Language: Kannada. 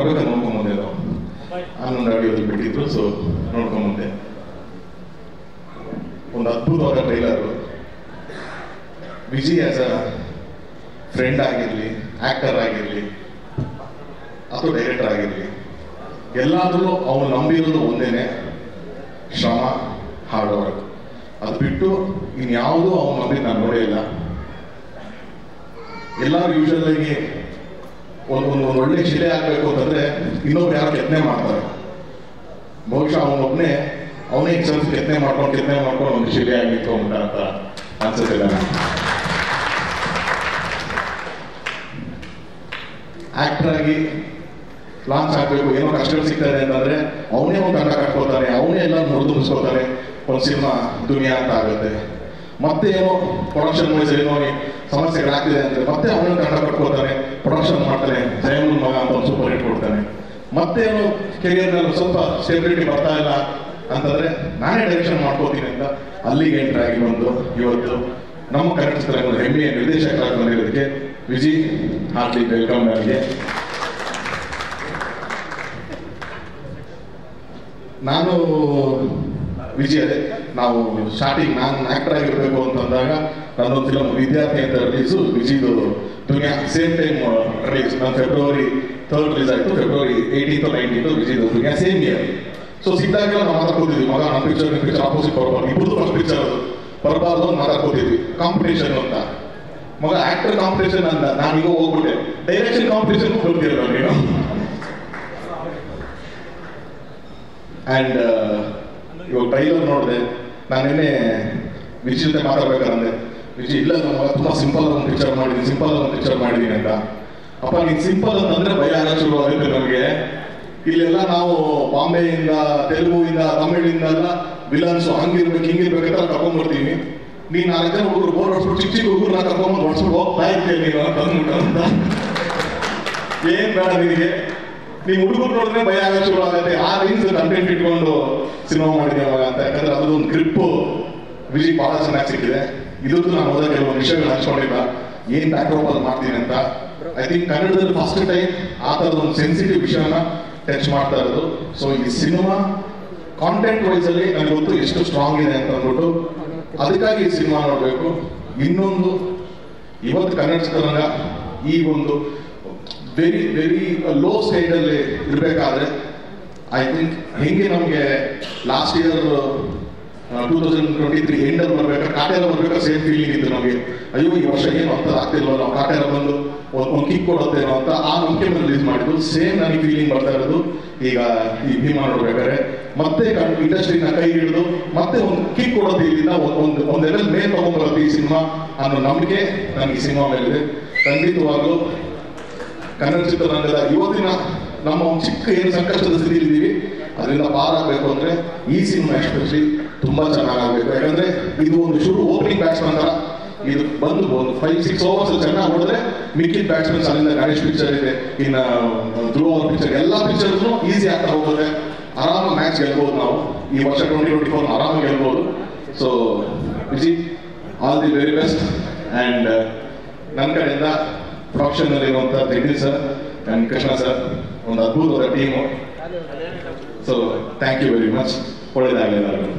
ನೋಡ್ಕೊಂಬಂದೆ ನಾವು ಹನ್ನೊಂದು ಅಡಿಯಲ್ಲಿ ಬಿಟ್ಟಿದ್ರು. ಸೊ ನೋಡ್ಕೊಂಬಂದೆ. ಒಂದು ಅದ್ಭುತವಾದ trailer. Vijay as a friend ಆಗಿರಲಿ, ಆಕ್ಟರ್ ಆಗಿರಲಿ ಅಥವಾ ಡೈರೆಕ್ಟರ್ ಆಗಿರಲಿ, ಎಲ್ಲಾದರೂ ಅವನು ನಂಬಿರೋದು ಒಂದೇನೆ, ಶ್ರಮ, ಹಾರ್ಡ್ ವರ್ಕ್. ಅದು ಬಿಟ್ಟು ಇನ್ಯಾವುದೂ ಅವನು ನಂಬಿದ್ದು ನಾನು ನೋಡೇ ಇಲ್ಲ. ಎಲ್ಲರೂ ಯೂಶಲ್ ಆಗಿ ಒಂದು ಒಳ್ಳೆ ಶಿಲೆ ಆಗಬೇಕು ಅಂತಂದ್ರೆ ಇನ್ನೊಬ್ರು ಯಾರು ಕೆತ್ತನೆ ಮಾಡ್ತಾರೆ. ಬಹುಶಃ ಅವನೇ ಸ್ವಲ್ಪ ಕೆತ್ತನೆ ಮಾಡ್ಕೊಂಡು ಒಂದು ಶಿಲೆ ಆಗಿ ನಿಂತ್ಕೊಂಡ್ಬಿಟ್ಟ ಅಂತ ಅನ್ಸುತ್ತೆ ನನಗೆ. ಆಕ್ಟರ್ ಆಗಿ ಲಾಂಚ್ ಆಗಬೇಕು, ಏನೋ ಕಷ್ಟಗಳು ಸಿಗ್ತಾರೆ ಅಂತಂದ್ರೆ ಅವನೇ ಒಂದು ತಂಡ ಕಟ್ಕೋತಾನೆ, ಅವನೇ ಎಲ್ಲ ಮುರಿದುಬಿಸ್ಕೋತಾನೆ, ಒಂದು ಸಿನಿಮಾ ದುನಿಯಾ ಅಂತ ಆಗುತ್ತೆ. ಮತ್ತೆ ಏನೋ ಪ್ರೊಡಕ್ಷನ್ ವೈಸ್ ಏನೋ ಸಮಸ್ಯೆಗಳಾಗ್ತಿದೆ ಅಂದ್ರೆ ಮತ್ತೆ ಅವನೇ ತಂಡ ಕಟ್ಕೋತಾನೆ, ಪ್ರೊಡಕ್ಷನ್ ಮಾಡ್ತಾನೆ, ಜಯಮೂಲ್ ಮಗ ಅಂತ ಒಂದು ಸೂಪರ್ ಹಿಟ್ ಕೊಡ್ತಾನೆ. ಮತ್ತೆ ಏನೋ ಕೆರಿಯರ್ನಲ್ಲಿ ಸ್ವಲ್ಪ ಸ್ಟೆಬಿಲಿಟಿ ಬರ್ತಾ ಇಲ್ಲ ಅಂತಂದ್ರೆ ನಾನೇ ಡೈರೆಕ್ಷನ್ ಮಾಡ್ಕೋತೀನಿ ಅಂತ ಅಲ್ಲಿಗೆ ಎಂಟರ್ ಆಗಿ ಬಂದು ಇವತ್ತು ನಮ್ಮ ಕನ್ನಡ ಚಿತ್ರರಂಗದ ಹೆಮ್ಮೆಯ ನಿರ್ದೇಶಕರಾಗಿ ಬಂದಿರೋದಕ್ಕೆ ವಿಜಯ್ ಹಾರ್ಟ್ಲಿ ವೆಲ್ಕಮ್. ನನಗೆ ನಾನು ವಿಜಯ್ ಅದೇ ನಾವು ಸ್ಟಾರ್ಟಿಂಗ್ ನಾನು ಆಕ್ಟರ್ ಆಗಿರ್ಬೇಕು ಅಂತಂದಾಗ ನನ್ನೊಂದು ಫಿಲಮ್ ವಿದ್ಯಾರ್ಥಿ ಅಂತ ರಿಲೀಸು, ವಿಜಯ್ದು ದುನಿಯಾ ಸೇಮ್ ಟೈಮ್ ರಿಲೀಸ್. ನಾನು February 3rd ರಿಲೀಸ್ ಆಯಿತು, February 18th 19th ವಿಜಯ್ದು ದುನಿಯಾ ಸೇಮ್ ಇಯರ್. ಸೊ ಸಿಕ್ಕಾಗೆಲ್ಲ ನಾವು ಮಾತಾಡ್ಕೋತಿದ್ವಿ, ಮಗ ನಮ್ಮ ಪಿಕ್ಚರ್ ಆಪೋಸಿಟ್ ಬರಬಾರ್ದು, ಇಬ್ಬರು ಫಸ್ಟ್ ಪಿಕ್ಚರ್ ಅದು ಬರಬಾರ್ದು ಅಂತ ಮಾತಾಡ್ಕೋತಿದ್ವಿ. ಕಾಂಪಿಟೇಷನ್ ಅಂತ, ಮಗ ಆಕ್ಟರ್ ಕಾಂಪಿಟೇಷನ್ ಅಂತ ನಾನೀಗ ಹೋಗ್ಬಿಟ್ಟೆ, ಡೈರೆಕ್ಷನ್ ಕಾಂಪಿಟೇಷನ್ ಬರ್ತಿರಲ್ಲ ನೀನು. ಆ್ಯಂಡ್ ಇವಾಗ ಟ್ರೈಲರ್ ನೋಡಿದೆ, ನಾನೇನೆ ವಿಜಯ್ ಜೊತೆ ಮಾತಾಡ್ಬೇಕಾದ್ರೆ ವಿಜಯ್ ಇಲ್ಲ ನಮ್ಮ ತುಂಬ ಸಿಂಪಲ್ ಒಂದು ಪಿಕ್ಚರ್ ಮಾಡಿದ್ದೀನಿ ಅಂತ. ಅಪ್ಪ ನೀನು ಸಿಂಪಲ್ ಅಂತಂದ್ರೆ ಭಯ ಆಗೋ ಶುರು ಆಗುತ್ತೆ ನಮಗೆ. ಇಲ್ಲೆಲ್ಲ ನಾವು ಬಾಂಬೆಯಿಂದ, ತೆಲುಗುವಿಂದ, ತಮಿಳಿಂದ ಎಲ್ಲ ವಿಲನ್ಸು ಹಂಗಿರ್ಬೇಕು ಹಿಂಗಿರ್ಬೇಕಂತ ಕರ್ಕೊಂಡ್ಬರ್ತೀವಿ. ನೀನು 4 ಜನ ಹುಡುಗರು ಬೋರ್ ಹೊಡ್ಸ್ಬಿಟ್ಟು ಚಿಕ್ಕ ಹುಡುಗರನ್ನ ಕರ್ಕೊಂಡ್ಬಂದು ಹೊಡ್ಸ್ಬಿಟ್ಟು ಹೋಗ್ತಾ ಇರ್ತೀವಿ ನೀನು ಅಂತ. ಏನ್ ಬೇಡ ನಿನಗೆ, ನೀವು ಹುಡುಗರು ನೋಡಿದ್ರೆ ಭಯ ಆಗೋ ಶುರು ಆಗುತ್ತೆ. ಆ ರೀನ್ಸ್ ಕಂಟೆಂಟ್ ಇಟ್ಕೊಂಡು ಸಿನಿಮಾ ಮಾಡಿದ್ದೆ ಅವಾಗ ಅಂತ. ಯಾಕಂದ್ರೆ ಅದೊಂದು ಗ್ರಿಪ್ಪು ವಿಜಯ್ ಬಹಳ ಚೆನ್ನಾಗಿ ಸಿಕ್ಕಿದೆ. ಇದಕ್ಕೂ ನಾನು ಹೋದ ಕೆಲವೊಂದು ವಿಷಯಗಳು ಹಂಚ್ಕೊಂಡಿಲ್ಲ, ಏನ್ ಬ್ಯಾಕ್ಡ್ರಾಪ್ ಅಲ್ಲಿ ಮಾಡ್ತೀನಿ ಅಂತ. ಐ ಥಿಂಕ್ ಕನ್ನಡದಲ್ಲಿ ಫಸ್ಟ್ ಟೈಮ್ ಆ ಥರದ ಒಂದು ಸೆನ್ಸಿಟಿವ್ ವಿಷಯನ ಟಚ್ ಮಾಡ್ತಾ ಇರೋದು. ಸೊ ಈ ಸಿನಿಮಾ ಕಾಂಟೆಂಟ್ ವೈಸ್ ಅಲ್ಲಿ ನನಗೆ ಗೊತ್ತು ಎಷ್ಟು ಸ್ಟ್ರಾಂಗ್ ಇದೆ ಅಂತ ಅಂದ್ಬಿಟ್ಟು ಅದಕ್ಕಾಗಿ ಈ ಸಿನಿಮಾ ನೋಡಬೇಕು. ಇನ್ನೊಂದು, ಇವತ್ತು ಕನ್ನಡ ಚಿತ್ರರಂಗ ಈ ಒಂದು ವೆರಿ ವೆರಿ ಲೋ ಸ್ಟೇಜಲ್ಲಿ ಇರಬೇಕಾದ್ರೆ ಐ ಥಿಂಕ್ ಹೆಂಗೆ ನಮಗೆ ಲಾಸ್ಟ್ ಇಯರ್ 2023 ಎಂಡಲ್ಲಿ ಬರ್ಬೇಕಾದ್ರೆ ಕಾಟೇರ ಬರ್ಬೇಕಾದ್ರೆ ಸೇಮ್ ಫೀಲಿಂಗ್ ಇತ್ತು ನಮಗೆ. ಅಯ್ಯೋ ಈ ವರ್ಷ ಏನು ಅಂತ ಆಗ್ತಿಲ್ವ, ನಾವು ಕಾಟೇರ ಬಂದು ಒಂದು ಕಿಕ್ ಕೊಡುತ್ತೇನೋ ಅಂತ ಆ ನಂಬಿಕೆ ಮೇಲೆ ರಿಲೀಸ್ ಮಾಡಿದ್ದು. ಸೇಮ್ ನನಗೆ ಫೀಲಿಂಗ್ ಬರ್ತಾ ಇರೋದು ಈಗ ಈ ಭೀಮಾ ನೋಡ್ಬೇಕಾದ್ರೆ. ಮತ್ತೆ ಇಂಡಸ್ಟ್ರಿನ ಕೈ ಹಿಡಿದು ಮತ್ತೆ ಒಂದು ಕಿಕ್ ಕೊಡುತ್ತೆ, ಇಲ್ಲಿಂದ ಒಂದು ಲೆವೆಲ್ ಮೇಲೆ ತಗೊಂಡ್ಬರುತ್ತೆ ಈ ಸಿನಿಮಾ ಅನ್ನೋ ನಂಬಿಕೆ ನನಗೆ ಈ ಸಿನಿಮಾ ಮೇಲಿದೆ. ಖಂಡಿತವಾಗ್ಲೂ ಕನ್ನಡ ಚಿತ್ರರಂಗದ ಇವತ್ತಿನ ನಮ್ಮ ಒಂದು ಚಿಕ್ಕ ಏನು ಸಂಕಷ್ಟದ ಸ್ಥಿತಿಲಿದ್ದೀವಿ ಅದರಿಂದ ಪಾರಾಗಬೇಕು ಅಂದ್ರೆ ಈ ಸಿನಿಮಾ ಎಸ್ಪೆಷಲಿ ತುಂಬಾ ಚೆನ್ನಾಗಾಗಬೇಕು. ಯಾಕಂದ್ರೆ ಇದು ಒಂದು ಶುರು ಓಪನಿಂಗ್ ಬ್ಯಾಟ್ಸ್ಮನ್ ತರ ಇದು ಬಂದು ಒಂದು 5-6 ಓವರ್ಸ್ ಚೆನ್ನಾಗಿ ಹೊಡೆದ್ರೆ ಮಿಕ್ಕಿದ ಬ್ಯಾಟ್ಸ್ಮನ್ಸ್ ಅಲ್ಲಿಂದ ಗಣೇಶ್ ಪಿಕ್ಚರ್ ಇದೆ, ಇನ್ನು ಧ್ರುವ ಅವ್ರ ಪಿಕ್ಚರ್, ಎಲ್ಲ ಪಿಕ್ಚರ್ಸ್ ಈಸಿ ಆಗ್ತಾ ಹೋಗುತ್ತೆ. ಆರಾಮ ಮ್ಯಾಚ್ ಗೆಲ್ಬಹುದು ನಾವು ಈ ವರ್ಷ 2024 ಆರಾಮಾಗಿ ಗೆಲ್ಬಹುದು. So Vijay, all the very best. And ನನ್ನ ಕಡೆಯಿಂದ ಪ್ರೊಡಕ್ಷನ್ ಅಲ್ಲಿ ಇರುವಂತ Jagadish sir and Krishna sir ಒಂದು ಅದ್ಭುತವಾದ team. So thank you very much. ಒಳ್ಳೆಯದಾಗಲಿ ಎಲ್ಲರಿಗೂ.